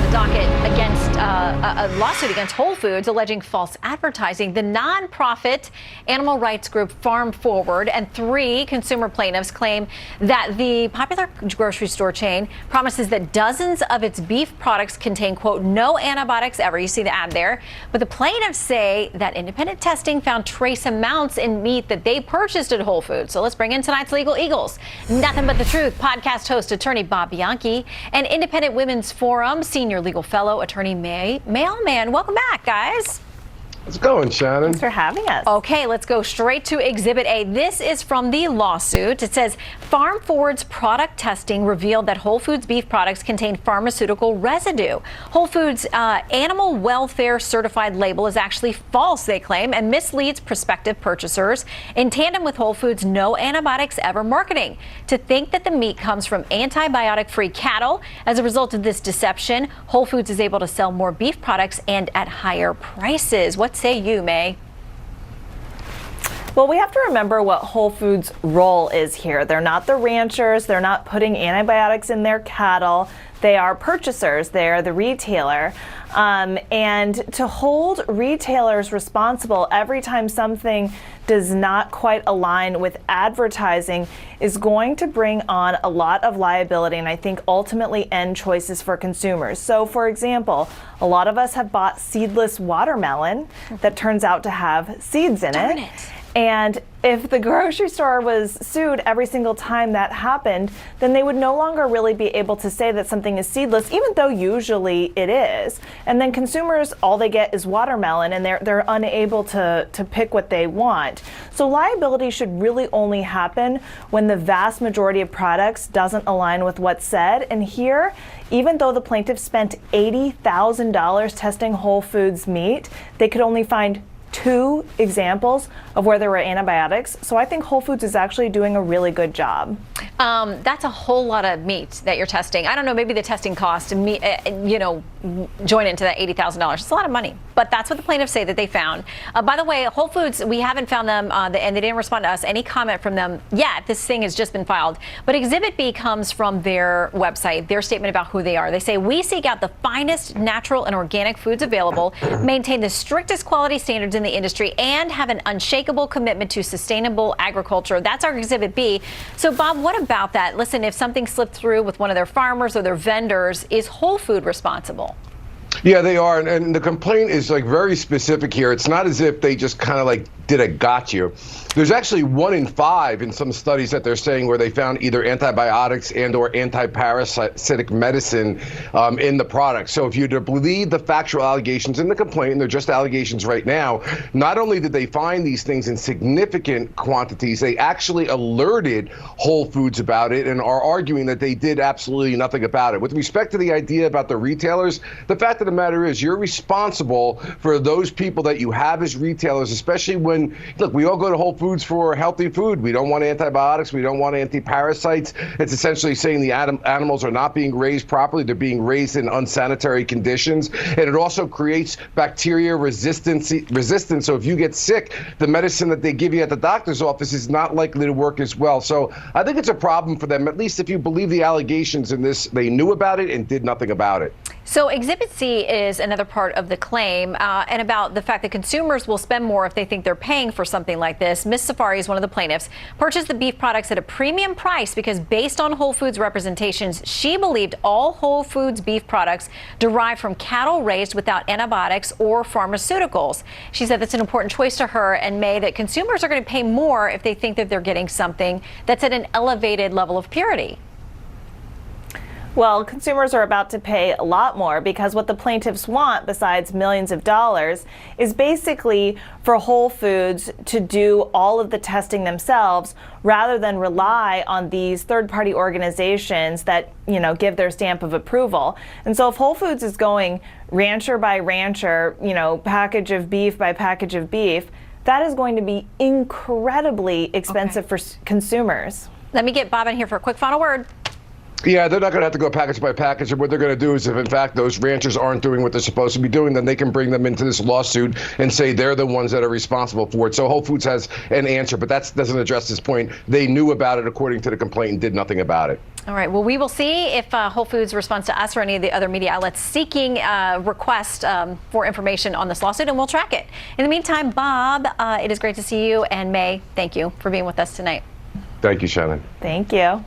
the docket against a lawsuit against Whole Foods alleging false advertising. The nonprofit animal rights group Farm Forward and 3 consumer plaintiffs claim that the popular grocery store chain promises that dozens of its beef products contain, quote, no antibiotics ever. You see the ad there. But the plaintiffs say that independent testing found trace amounts in meat that they purchased at Whole Foods. So let's bring in tonight's Legal Eagles. Nothing But the Truth podcast host, attorney Bob Bianchi, and Independent Women's Forum senior legal fellow, attorney Mailman. Welcome back, guys. How's it going, Shannon? Thanks for having us. Okay, let's go straight to Exhibit A. This is from the lawsuit. It says Farm Forward's product testing revealed that Whole Foods beef products contain pharmaceutical residue. Whole Foods animal welfare certified label is actually false, they claim, and misleads prospective purchasers. In tandem with Whole Foods no antibiotics ever marketing. To think that the meat comes from antibiotic-free cattle. As a result of this deception, Whole Foods is able to sell more beef products and at higher prices. What say you, May? Well, we have to remember what Whole Foods' role is here. They're not the ranchers. They're not putting antibiotics in their cattle. They are purchasers. They're the retailer. And to hold retailers responsible every time something does not quite align with advertising is going to bring on a lot of liability and I think ultimately end choices for consumers. So, for example, a lot of us have bought seedless watermelon that turns out to have seeds in it. And if the grocery store was sued every single time that happened, then they would no longer really be able to say that something is seedless, even though usually it is. And then consumers, all they get is watermelon, and they're unable to pick what they want. So liability should really only happen when the vast majority of products doesn't align with what's said. And here, even though the plaintiffs spent $80,000 testing Whole Foods meat, they could only find 2 examples of where there were antibiotics. So I think Whole Foods is actually doing a really good job. That's a whole lot of meat that you're testing. I don't know, maybe the testing cost, join into that $80,000. It's a lot of money, but that's what the plaintiffs say that they found. By the way, Whole Foods, we haven't found them, and they didn't respond to us, any comment from them yet. This thing has just been filed. But Exhibit B comes from their website, their statement about who they are. They say, we seek out the finest natural and organic foods available, maintain the strictest quality standards in the industry, and have an unshakable commitment to sustainable agriculture. That's our Exhibit B. So, Bob, what about that? Listen, if something slipped through with one of their farmers or their vendors, is Whole Food responsible? Yeah, they are. And the complaint is like very specific here. It's not as if they just kind of like did a got you. There's actually 1 in 5 in some studies that they're saying where they found either antibiotics and or anti-parasitic medicine in the product. So if you believe the factual allegations in the complaint, and they're just allegations right now, not only did they find these things in significant quantities, they actually alerted Whole Foods about it and are arguing that they did absolutely nothing about it. With respect to the idea about the retailers, the fact of the matter is you're responsible for those people that you have as retailers, especially when, look, we all go to Whole Foods for healthy food. We don't want antibiotics. We don't want anti-parasites. It's essentially saying the animals are not being raised properly. They're being raised in unsanitary conditions. And it also creates bacteria resistance. So if you get sick, the medicine that they give you at the doctor's office is not likely to work as well. So I think it's a problem for them, at least if you believe the allegations in this. They knew about it and did nothing about it. So Exhibit C is another part of the claim and about the fact that consumers will spend more if they think they're paying for something like this. Miss Safari is one of the plaintiffs, purchased the beef products at a premium price because based on Whole Foods representations, she believed all Whole Foods beef products derived from cattle raised without antibiotics or pharmaceuticals. She said that's an important choice to her and May, that consumers are going to pay more if they think that they're getting something that's at an elevated level of purity. Well, consumers are about to pay a lot more because what the plaintiffs want, besides millions of dollars, is basically for Whole Foods to do all of the testing themselves rather than rely on these third-party organizations that, give their stamp of approval. And so if Whole Foods is going rancher by rancher, package of beef by package of beef, that is going to be incredibly expensive for consumers. Let me get Bob in here for a quick final word. Yeah, they're not going to have to go package by package. And what they're going to do is if, in fact, those ranchers aren't doing what they're supposed to be doing, then they can bring them into this lawsuit and say they're the ones that are responsible for it. So Whole Foods has an answer, but that doesn't address this point. They knew about it according to the complaint and did nothing about it. All right. Well, we will see if Whole Foods responds to us or any of the other media outlets seeking requests for information on this lawsuit, and we'll track it. In the meantime, Bob, it is great to see you. And May, thank you for being with us tonight. Thank you, Shannon. Thank you.